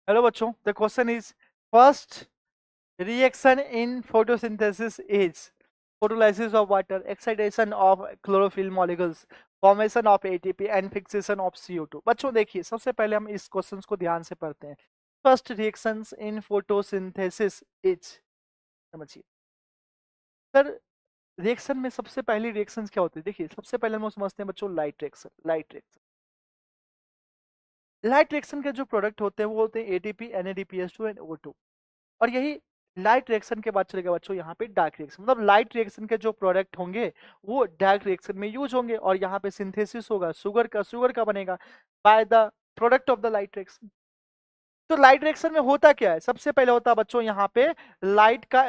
Hello बच्चों, the question is first reaction in photosynthesis is photolysis of water, excitation of chlorophyll molecules, formation of ATP and fixation of CO2। बच्चों देखिए, सबसे पहले हम इस question को ध्यान से पढ़ते हैं। First reactions in photosynthesis is, समझिए सर, रिएक्शन में सबसे पहली रिएक्शंस क्या होती है? देखिए, सबसे पहले हम समझते हैं बच्चों लाइट रिएक्शन। लाइट रिएक्शन के जो प्रोडक्ट होते हैं वो होते हैं एटीपी, NADPH2 एंड O2। और यही लाइट रिएक्शन के बाद चलेगा बच्चों यहाँ पे डार्क रिएक्शन, मतलब लाइट रिएक्शन के जो प्रोडक्ट होंगे वो डार्क रिएक्शन में यूज होंगे और यहाँ पे सिंथेसिस होगा शुगर का बनेगा by the product of the light reaction. तो लाइट रिएक्शन में होता क्या है? सबसे पहले होता है बच्चों यहाँ पे लाइट का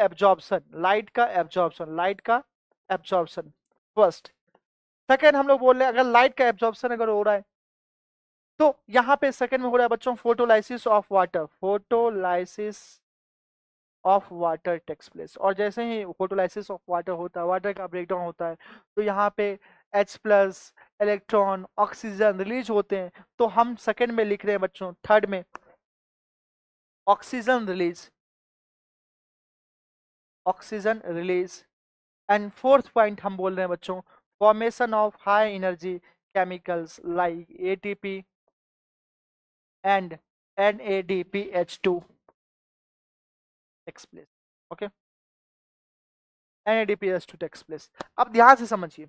एब्जॉर्प्शन फर्स्ट। सेकेंड हम लोग बोल रहे हैं, अगर लाइट का एब्जॉर्प्शन अगर हो रहा है तो यहाँ पे सेकेंड में हो रहा है बच्चों photolysis of water takes place. और जैसे ही फोटोलाइसिस ऑफ वाटर होता है, वाटर का ब्रेकडाउन होता है, तो यहाँ पे H+ इलेक्ट्रॉन ऑक्सीजन रिलीज होते हैं। तो हम सेकंड में लिख रहे हैं बच्चों, थर्ड में oxygen release and fourth point हम बोल रहे हैं बच्चों formation of high energy chemicals like ATP and NADPH2 takes place. Okay, NADPH2 takes place. अब ध्यान से समझिए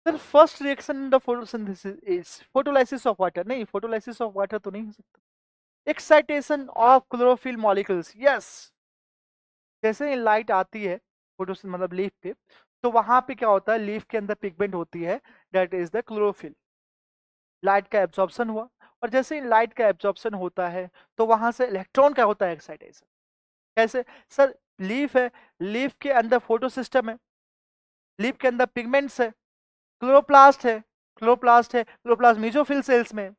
sir, first reaction in the photosynthesis is photolysis of water. नहीं, फोटोलाइसिस ऑफ वाटर तो नहीं हो सकता। Excitation of chlorophyll molecules, yes. जैसे ही लाइट आती है फोटोसिन मतलब लीफ पे, तो वहां पे क्या होता है, लीफ के अंदर पिगमेंट होती है, that is the chlorophyll. Light का एब्जॉर्प्शन हुआ और जैसे ही लाइट का एब्जॉर्प्शन होता है तो वहां से इलेक्ट्रॉन का होता है एक्साइटेशन। कैसे सर? लीफ है, लीफ के अंदर फोटो सिस्टम है, लीफ के अंदर पिगमेंट्स है, क्लोरोप्लास्ट मीजोफिल सेल्स में।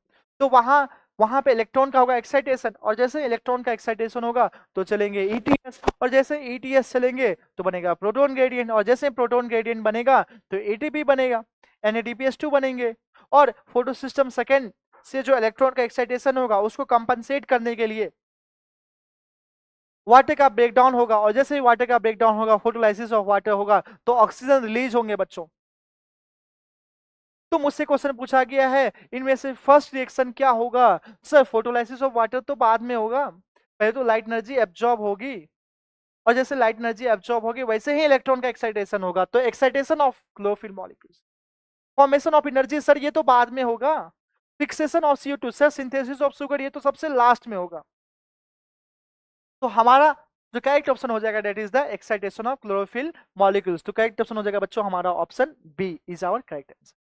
तो वहां वहां पे इलेक्ट्रॉन का होगा एक्साइटेशन और जैसे इलेक्ट्रॉन का एक्साइटेशन होगा तो चलेंगे ETS और जैसे ETS चलेंगे तो बनेगा प्रोटॉन ग्रेडियंट और जैसे प्रोटॉन ग्रेडियंट बनेगा तो ATP बनेगा, NADPH2 बनेंगे। और फोटो सिस्टम सेकेंड से जो इलेक्ट्रॉन का एक्साइटेशन होगा उसको कंपनसेट करने के लिए वाटर का ब्रेकडाउन होगा और जैसे ही वाटर का ब्रेकडाउन होगा, फोटोलाइसिस ऑफ वाटर होगा, तो ऑक्सीजन रिलीज होंगे बच्चों। तो मुझसे क्वेश्चन पूछा गया है इनमें से फर्स्ट रिएक्शन क्या होगा? सर, फोटोलाइसिस ऑफ वाटर तो बाद में होगा, पहले तो लाइट एनर्जी एब्जॉर्ब होगी और जैसे लाइट एनर्जी एब्जॉर्ब होगी वैसे ही इलेक्ट्रॉन का एक्साइटेशन होगा, तो excitation of chlorophyll molecules, formation of energy sir ये तो बाद में होगा, fixation of CO2 sir, synthesis of sugar ये तो सबसे लास्ट में होगा। तो हमारा जो करेक्ट ऑप्शन हो जाएगा that is the excitation of chlorophyll molecules. तो करेक्ट ऑप्शन हो जाएगा बच्चों हमारा option B is our correct answer.